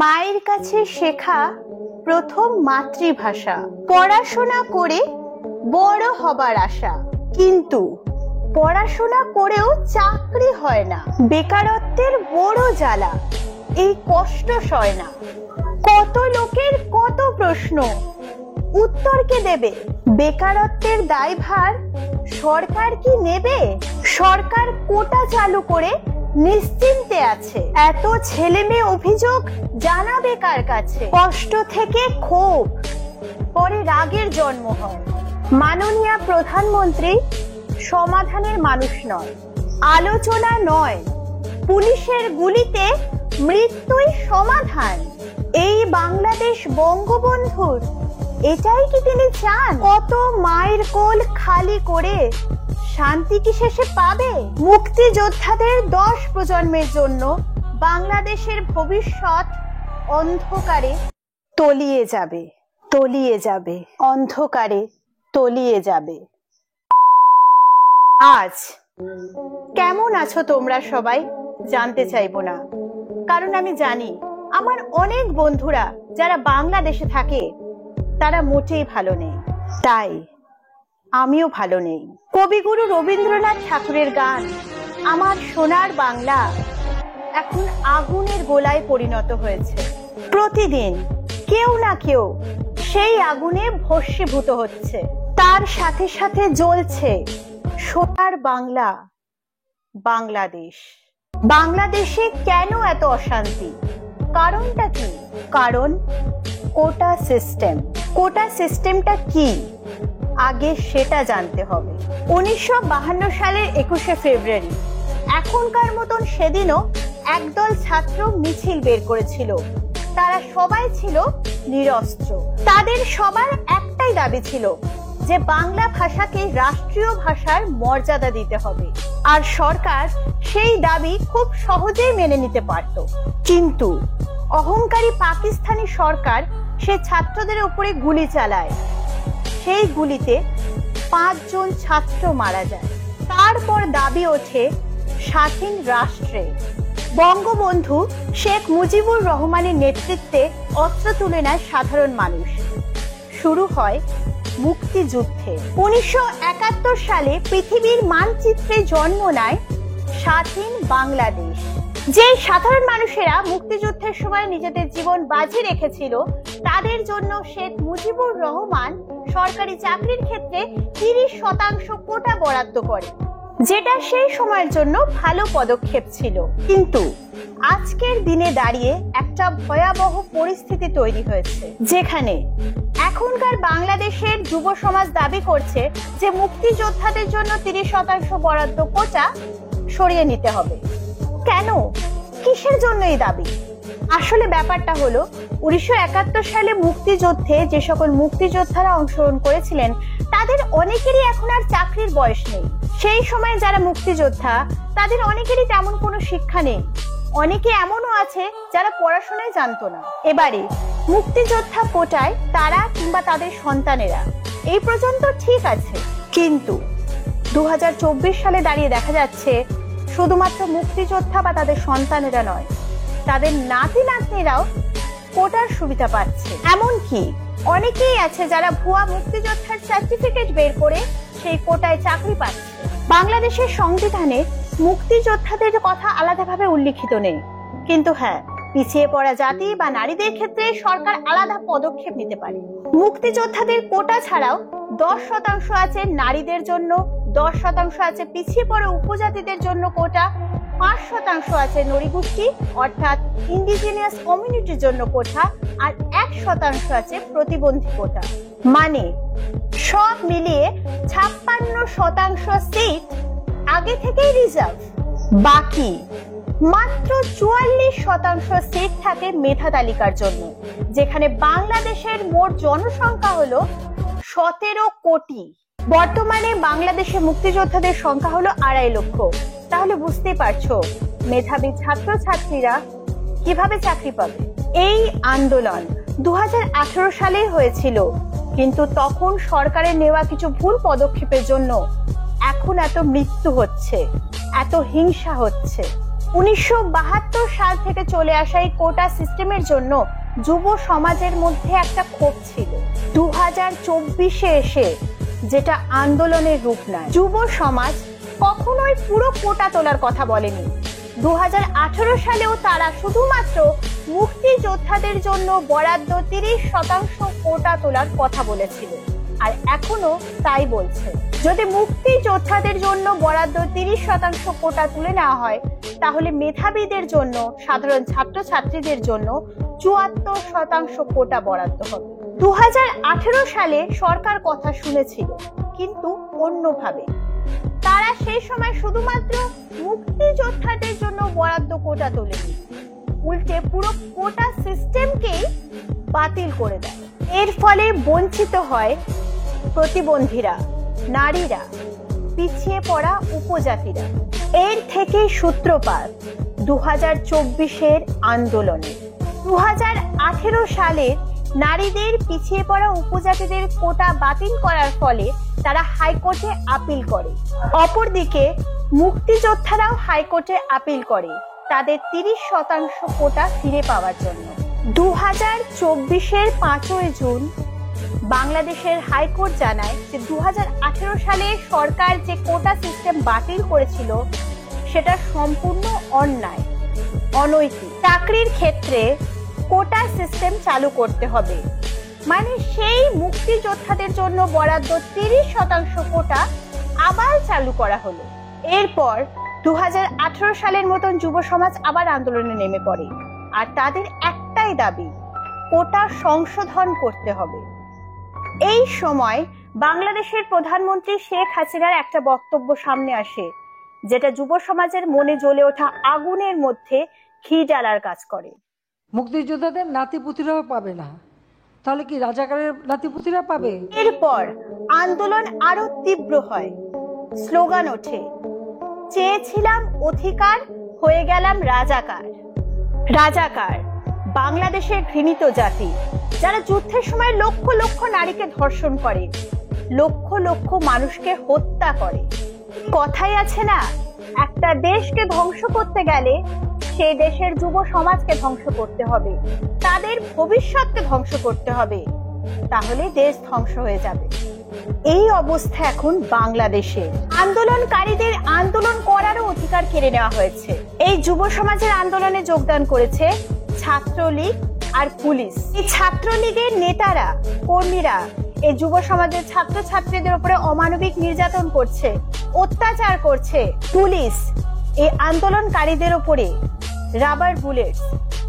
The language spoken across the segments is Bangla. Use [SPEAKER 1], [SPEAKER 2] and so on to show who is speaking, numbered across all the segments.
[SPEAKER 1] মায়ের কাছে শেখা প্রথম মাতৃভাষা, পড়াশোনা করে বড় হবার আশা, কিন্তু পড়াশোনা করেও চাকরি হয় না, বেকারত্বের বড় জ্বালা, এই কষ্ট সয় না। কত লোকের কত প্রশ্ন, উত্তর কে দেবে? বেকারত্বের দায়ভার সরকার কি নেবে? সরকার কোটা চালু করে নিশ্চিন্তে আছে, এত ছেলে মেয়ে অভিযোগ জানাবে কার কাছে? কষ্ট থেকে ক্ষোভ, পরে রাগের জন্ম হয়। মাননীয় প্রধানমন্ত্রী সমাধানের মানুষ নয়, আলোচনা নয়, পুলিশের গুলিতে মৃত্যুই সমাধান। এই বাংলাদেশ বঙ্গবন্ধুর, এটাই কি তিনি চান? কত মায়ের কোল খালি করে শান্তি কি শেষে পাবে? মুক্তিযোদ্ধাদের 10 প্রজন্মের জন্য বাংলাদেশের ভবিষ্যৎ অন্ধকারে তলিয়ে যাবে, তলিয়ে যাবে, অন্ধকারে তলিয়ে যাবে। আজ কেমন আছো তোমরা সবাই জানতে চাইবো না, কারণ আমি জানি আমার অনেক বন্ধুরা যারা বাংলাদেশে থাকে তারা মোটেই ভালো নেই, তাই আমিও ভালো নেই। কবিগুরু রবীন্দ্রনাথ ঠাকুরের গান আমার সোনার বাংলা এখন আগুনের গোলায় পরিণত হয়েছে। প্রতিদিন কেউ না কেউ সেই আগুনে ভস্মীভূত হচ্ছে, তার সাথে সাথে জ্বলছে সোনার বাংলা, বাংলাদেশ। বাংলাদেশে কেন এত অশান্তি? কারণটা কি? কারণ কোটা সিস্টেম। কোটা সিস্টেমটা কি আগে সেটা জানতে হবে। 1952 সালের 21শে ফেব্রুয়ারি এখনকার মতন সেদিনও একদল ছাত্র মিছিল বের করেছিল। তারা সবাই ছিল নিরস্ত্র। তাদের সবার একটাই দাবি ছিল যে বাংলা ভাষাকে রাষ্ট্রীয় ভাষার মর্যাদা দিতে হবে, আর সরকার সেই দাবি খুব সহজেই মেনে নিতে পারত। কিন্তু অহংকারী পাকিস্তানি সরকার সে ছাত্রদের উপরে গুলি চালায়। সেই গুলিতে 5 জন ছাত্র মারা যায়। তারপর দাবি ওঠে স্বাধীন রাষ্ট্রে। বঙ্গবন্ধু শেখ মুজিবুর রহমানের নেতৃত্বে অস্ত্র তুলে নেয় সাধারণ মানুষ। শুরু হয় মুক্তিযুদ্ধে। 1971 সালে পৃথিবীর মানচিত্রে জন্ম নেয় স্বাধীন বাংলাদেশ। যে সাধারণ মানুষেরা মুক্তিযুদ্ধের সময় নিজেদের জীবন বাজি রেখেছিল, তাদের জন্য শেখ মুজিবুর রহমান সরকারি চাকরির ক্ষেত্রে 30% কোটা বরাদ্দ করে, যেটা সেই সময়ের জন্য ভালো পদক্ষেপ ছিল। কিন্তু আজকের দিনে দাঁড়িয়ে একটা ভয়াবহ পরিস্থিতি তৈরি হয়েছে, যেখানে এখনকার বাংলাদেশের যুব সমাজ দাবি করছে যে মুক্তিযোদ্ধাদের জন্য 30% বরাদ্দ কোটা সরিয়ে নিতে হবে। কেন? কিসের জন্য এই দাবি? আসলে ব্যাপারটা হলো 1971 সালে মুক্তিযুদ্ধে যে সকল মুক্তিযোদ্ধারা অংশগ্রহণ করেছিলেন তাদের অনেকেরই এখন আর চাকরির বয়স নেই। সেই সময় যারা মুক্তিযোদ্ধা তাদের অনেকেরই তেমন কোনো শিক্ষা নেই। অনেকে এমনও আছে যারা পড়াশোনায় জানতো না। এবারে মুক্তিযোদ্ধা কোটায় তারা কিংবা তাদের সন্তানেরা এই পর্যন্ত ঠিক আছে, কিন্তু 2024 সালে দাঁড়িয়ে দেখা যাচ্ছে শুধুমাত্র মুক্তিযোদ্ধা বা তাদের সন্তানেরা নয়, তাদের নাতি নাতনিরাও কোটার সুবিধা পাচ্ছে। এমনকি অনেকেই আছে যারা ভুয়া মুক্তিযোদ্ধার সার্টিফিকেট বের করে সেই কোটায় চাকরি পাচ্ছে। বাংলাদেশের সংবিধানে মুক্তিযোদ্ধাদের কথা আলাদাভাবে উল্লিখিত নেই, কিন্তু হ্যাঁ, পিছিয়ে পড়া জাতি বা নারীদের ক্ষেত্রে সরকার আলাদা পদক্ষেপ নিতে পারে। মুক্তিযোদ্ধাদের কোটা ছাড়াও 10% আছে নারীদের জন্য, 10% আছে পিছিয়ে পড়া উপজাতিদের জন্য কোটা, 5% আছে নরীগোষ্ঠী অর্থাৎ ইন্ডিজিনিয়াস কমিউনিটির জন্য কোটা, আর 1% আছে প্রতিবন্ধী কোটা। মানে সব মিলিয়ে 56% সিট আগে থেকেই রিজার্ভ। বাকি মাত্র 44% সিট থাকে মেধা তালিকার জন্য, যেখানে বাংলাদেশের মোট জনসংখ্যা হলো 17 কোটি। বর্তমানে বাংলাদেশে মুক্তিযোদ্ধাদের সংখ্যা হলো 2.5 লক্ষ। তাহলে বুঝতে পারছো মেধাবী ছাত্রছাত্রীরা কিভাবে চাকরি পাবে। এই আন্দোলন 2018 সালে হয়েছিল, কিন্তু তখন সরকারের নেওয়া কিছু ভুল পদক্ষেপের জন্য এখন এত মৃত্যু হচ্ছে, এত হিংসা হচ্ছে। 1972 সাল থেকে চলে আসা এই কোটা সিস্টেমের জন্য যুব সমাজের মধ্যে একটা ক্ষোভ ছিল। 2024-এ এসে যেটা আন্দোলনের রূপ নেয়। যুব সমাজ কখনোই পুরো কোটা তোলার কথা বলেনি। 2018 সালেও তারা শুধুমাত্র মুক্তিযোদ্ধাদের জন্য বরাদ্দ 30% কোটা তোলার কথা বলেছিল, আর এখনো তাই বলছে। যদি মুক্তিযোদ্ধাদের জন্য বরাদ্দ 30% কোটা তুলে নেওয়া হয়, তাহলে মেধাবীদের জন্য, সাধারণ ছাত্রছাত্রীদের জন্য 74% কোটা বরাদ্দ হবে। 2018 সালে সরকার কথা শুনেছিল, কিন্তু অন্যভাবে। তারা সেই সময় শুধুমাত্র মুক্তিযোদ্ধাদের জন্য বরাদ্দ কোটা তোলেনি, উল্টে পুরো কোটা সিস্টেমকেই বাতিল করে দেয়। এর ফলে বঞ্চিত হয় প্রতিবন্ধীরা, নারীরা, পিছিয়ে পড়া উপজাতিরা। এর থেকে সূত্রপাত 2024-এর আন্দোলনে। 2018 সালে নারীদের, পিছিয়ে পড়া উপজাতিদের কোটা বাতিল করার ফলে তারা হাইকোর্টে আপিল করে। অপরদিকে মুক্তিযোদ্ধারাও হাইকোর্টে আপিল করে তাদের 30% কোটা ফিরে পাওয়ার জন্য। 2024-এর 5ই জুন বাংলাদেশের হাইকোর্ট জানায় যে 2018 সালে সরকার যে কোটা সিস্টেম বাতিল করেছিল সেটা সম্পূর্ণ অন্যায়, অনৈতিক। চাকরির ক্ষেত্রে কোটা সিস্টেম চালু করতে হবে, মানে সেই মুক্তিযোদ্ধাদের জন্য বরাদ্দ 30% কোটা আবার চালু করা হলো। এরপর 2018 সালের মতন যুব সমাজ আবার আন্দোলনে নেমে পড়ে, আর তাদের একটাই দাবি, কোটা সংশোধন করতে হবে। এই সময় বাংলাদেশের প্রধানমন্ত্রী শেখ হাসিনার একটা বক্তব্য সামনে আসে, যেটা যুব সমাজের মনে জ্বলে ওঠা আগুনের মধ্যে ঘি জ্বালার কাজ করে।
[SPEAKER 2] মুক্তিযোদ্ধাদের নাতিপুতিরাও পাবে না, তাহলে কি রাজাকারের নাতিপুতিরা পাবে?
[SPEAKER 1] এরপর আন্দোলন আরো তীব্র হয়, স্লোগান ওঠে, চেয়েছিলাম অধিকার, হয়ে গেলাম রাজাকার। রাজাকার বাংলাদেশের ঘৃণিত জাতি, যারা যুদ্ধের সময় লক্ষ লক্ষ নারীকে ধর্ষণ করে, লক্ষ লক্ষ মানুষকে হত্যা করে। কথাই আছে না, একটা দেশকে ধ্বংস করতে গেলে সেই দেশের যুব সমাজকে ধ্বংস করতে হবে, তাদের ভবিষ্যৎকে ধ্বংস করতে হবে, তাহলে দেশ ধ্বংস হয়ে যাবে। এই অবস্থা এখন বাংলাদেশে। আন্দোলনকারীদের আন্দোলন করারও অধিকার কেড়ে নেওয়া হয়েছে। এই যুব সমাজের আন্দোলনে যোগদান করেছে ছাত্রলীগ আর পুলিশ। এই ছাত্রলীগের নেতারা, কর্মীরা এই যুব সমাজের ছাত্রছাত্রীদের উপরে অমানবিক নির্যাতন করছে, অত্যাচার করছে। পুলিশ এই আন্দোলনকারীদের উপরে রাবার বুলেট,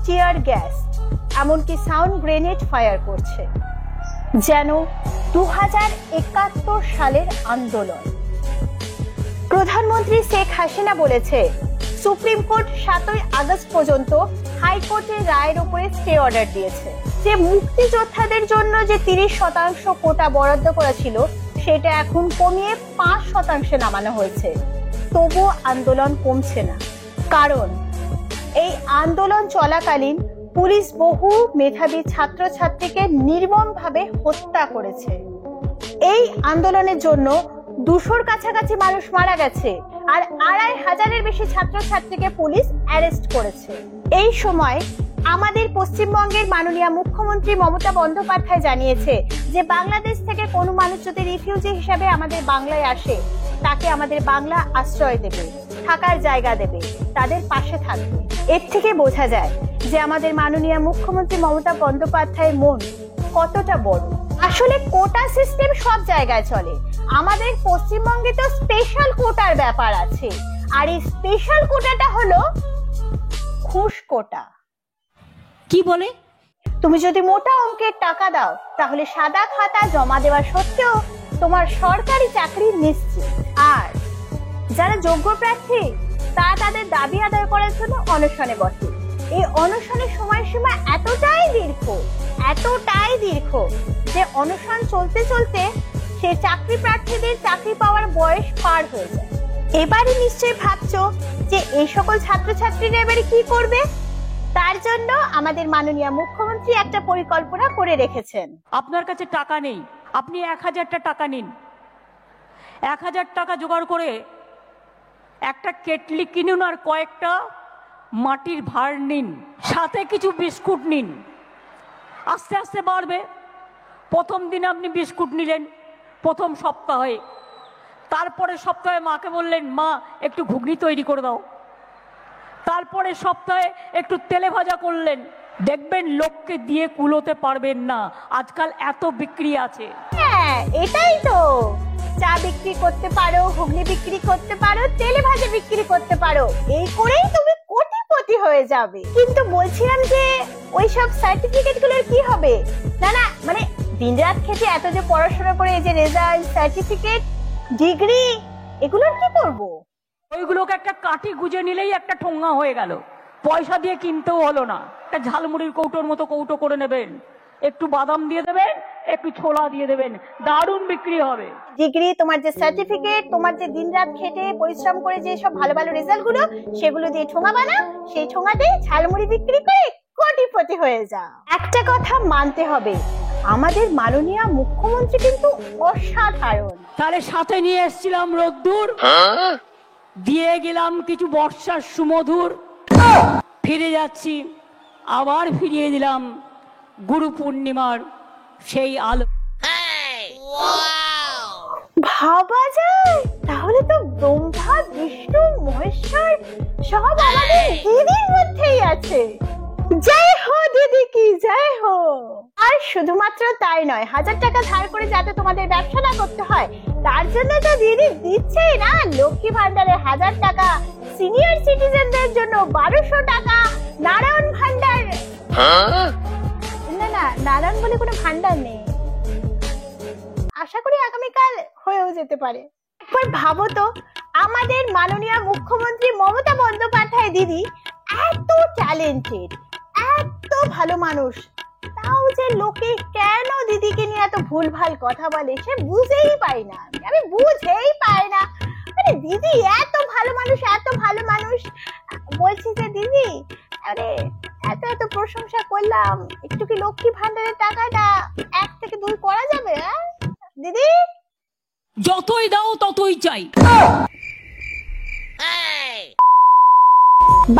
[SPEAKER 1] টিয়ার গ্যাস, এমনকি সাউন্ড গ্রেনেড ফায়ার করছে, যেন 2071 সালের আন্দোলন। প্রধানমন্ত্রী শেখ হাসিনা বলেছে, সুপ্রিম কোর্ট 7ই আগস্ট পর্যন্ত হাইকোর্টের রায়ের উপরে স্টে অর্ডার দিয়েছে, যে মুক্তিযোদ্ধাদের জন্য যে 30% কোটা বরাদ্দ করা ছিল সেটা এখন কমিয়ে 5% নামানো হয়েছে। তবুও আন্দোলন কমছে না, কারণ এই আন্দোলন চলাকালীন পুলিশ বহু মেধাবী ছাত্রছাত্রীকে নির্মমভাবে হত্যা করেছে। এই আন্দোলনের জন্য 200-র কাছাকাছি মানুষ মারা গেছে, আর 2500-এর বেশি ছাত্রছাত্রীকে পুলিশ অ্যারেস্ট করেছে। এই সময় আমাদের পশ্চিমবঙ্গের মাননীয় মুখ্যমন্ত্রী মমতা বন্দ্যোপাধ্যায় জানিয়েছে যে বাংলাদেশ থেকে কোনো মানুষ যদি রিফিউজি হিসাবে আমাদের বাংলায় আসে, তাকে আমাদের বাংলা আশ্রয় দেবে, থাকার জায়গা দেবে, তাদের পাশে থাকবে। এর থেকে বোঝা যায় যে আমাদের মাননীয় মুখ্যমন্ত্রী মমতা বন্দ্যোপাধ্যায়ের মন কতটা বড়। আসলে কোটা সিস্টেম সব জায়গায় চলে, আমাদের পশ্চিমবঙ্গে তো স্পেশাল কোটার ব্যাপার আছে, আর এই স্পেশাল কোটাটা হলো ঘুষ কোটা।
[SPEAKER 3] কি বলে?
[SPEAKER 1] তুমি যদি মোটা অঙ্কের টাকা দাও, তাহলে সাদা খাতা জমা দেওয়া সত্ত্বেও তোমার সরকারি চাকরি নিশ্চিত। আর যারা যোগ্য প্রার্থী, তারা তাদের দাবি আদায় করার জন্য অনশনে বসে। এই অনশনের সময়সীমা এতটাই দীর্ঘ যে অনশন চলতে চলতে সে চাকরি প্রার্থীদের চাকরি পাওয়ার বয়স পার হয়ে যায়। এবারে নিশ্চয়ই ভাবছো যে এই সকল ছাত্রছাত্রীরা এবারে কি করবে। তার জন্য আমাদের মাননীয় মুখ্যমন্ত্রী একটা পরিকল্পনা করে রেখেছেন।
[SPEAKER 3] আপনার কাছে টাকা নেই, আপনি 1000টা টাকা নিন। 1000 টাকা জোগাড় করে একটা কেটলি কিনুন আর কয়েকটা মাটির ভাঁড় নিন, সাথে কিছু বিস্কুট নিন, আস্তে আস্তে বাড়বে। প্রথম দিন আপনি বিস্কুট নিলেন প্রথম সপ্তাহে, তারপরে সপ্তাহে মাকে বললেন মা একটু ঘুগনি তৈরি করে দাও, তারপরে সপ্তাহে একটু তেলে ভাজা করলেন। দেখবেন লোককে দিয়ে কুলোতে পারবেন না, আজকাল এত বিক্রি আছে।
[SPEAKER 1] হ্যাঁ এটাই তো, চা বিক্রি করতে পারো, ঘুগনি বিক্রি করতে পারো, তেলে ভাজা বিক্রি করতে পারো, এই করেই তুমি কোটিপতি হয়ে যাবে। কিন্তু বলছিলাম যে ওইসব সার্টিফিকেট গুলোর কি হবে? না না মানে দিনরাত খেটে এত যে পড়াশোনা করে এই যে রেজাল্ট, সার্টিফিকেট, ডিগ্রি, এগুলোর কি করবো?
[SPEAKER 3] ওইগুলোকে একটা কাঠি গুজে নিলেই একটা ঠোঙা হয়ে গেল, পয়সা দিয়ে কিনতেও হলো না। একটা ঝালমুড়ির কৌটোর মতো কৌটো করে নেবেন, একটু বাদাম দিয়ে দেবেন, একটু ছোলা দিয়ে দেবেন, দারুণ বিক্রি হবে।
[SPEAKER 1] ডিগ্রি, তোমার যে সার্টিফিকেট, তোমার যে দিনরাত খেটে পরিশ্রম করে যে সব ভালো ভালো রেজাল্ট গুলো, সেগুলো দিয়ে ঠোঙা বানাও, সেই ঠোঙাতে ঝালমুড়ি বিক্রি করে কোটিপতি হয়ে যাও। একটা কথা মানতে হবে, আমাদের মাননীয় মুখ্যমন্ত্রী কিন্তু অসাধারণ।
[SPEAKER 3] তাহলে সাথে নিয়ে এসেছিলাম রোদ্দুর, দিয়ে গেলাম কিছু বর্ষার সুমধুর, ফিরে যাচ্ছি, আবার ফিরিয়ে দিলাম গুরু পূর্ণিমার সেই আলো।
[SPEAKER 1] ভাবা যায়, তাহলে তো ব্রহ্মা, বিষ্ণু, মহেশ্বর সব আমাদের দিদির মধ্যেই আছে। জয় হো দিদি কি জয় হো। আর শুধুমাত্র তাই নয়, 1000 টাকা ধার করে যাতে তোমাদের ব্যবসা না করতে হয়, তার জন্য তো দিদি দিচ্ছেই না লক্ষ্মী ভান্ডারে 1000 টাকা, সিনিয়র সিটিজেনদের জন্য 1200 টাকা, নারায়ণ ভান্ডার, না না নারায়ণ বলে কোনো ভান্ডার নেই, আশা করি আগামীকাল হয়েও যেতে পারে। একবার ভাবো তো, আমাদের মাননীয় মুখ্যমন্ত্রী মমতা বন্দ্যোপাধ্যায় দিদি এত ট্যালেন্টেড, এত ভালো মানুষ, তাও যে লোকে কেন দিদিকে নিয়ে এত ভুলভাল কথা বলে সে বুঝেই পাই না, আমি বুঝেই পাই না। মানে দিদি এত ভালো মানুষ, এত ভালো মানুষ, বলছি যে দিদি আরে এত এত প্রশংসা করলাম, একটু কি লক্ষ্মী ভান্ডারের টাকাটা 1 থেকে 2 করা যাবে? দিদি
[SPEAKER 3] যতই দাও ততই চাই।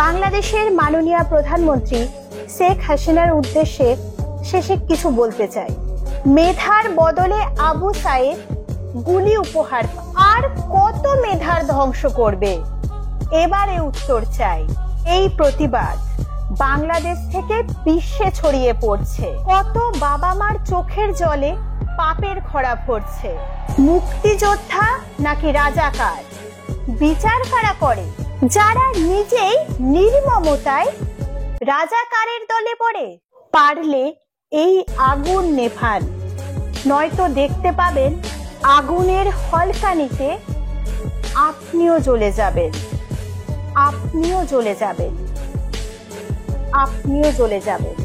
[SPEAKER 1] বাংলাদেশের মাননীয় প্রধানমন্ত্রী শেখ হাসিনার উদ্দেশ্যে শেষে কিছু বলতে চাই। মেধার বদলে আবু সাইদ গুলি উপহার, আর কত মেধার ধ্বংস করবে? এবারে উত্তর চাই। এই প্রতিবাদ বাংলাদেশ থেকে বিশ্বে ছড়িয়ে পড়ছে, কত বাবা মার চোখের জলে পাপের খরা ভরছে। মুক্তিযোদ্ধা নাকি রাজাকার, বিচার কারা করে? যারা নিজেই নির্মমতায় রাজাকারের দলে পড়ে। পারলে এই আগুন নেভান, নয়তো দেখতে পাবেন আগুনের হলকানিতে আপনিও জ্বলে যাবেন, আপনিও জ্বলে যাবেন, আপনিও জ্বলে যাবেন।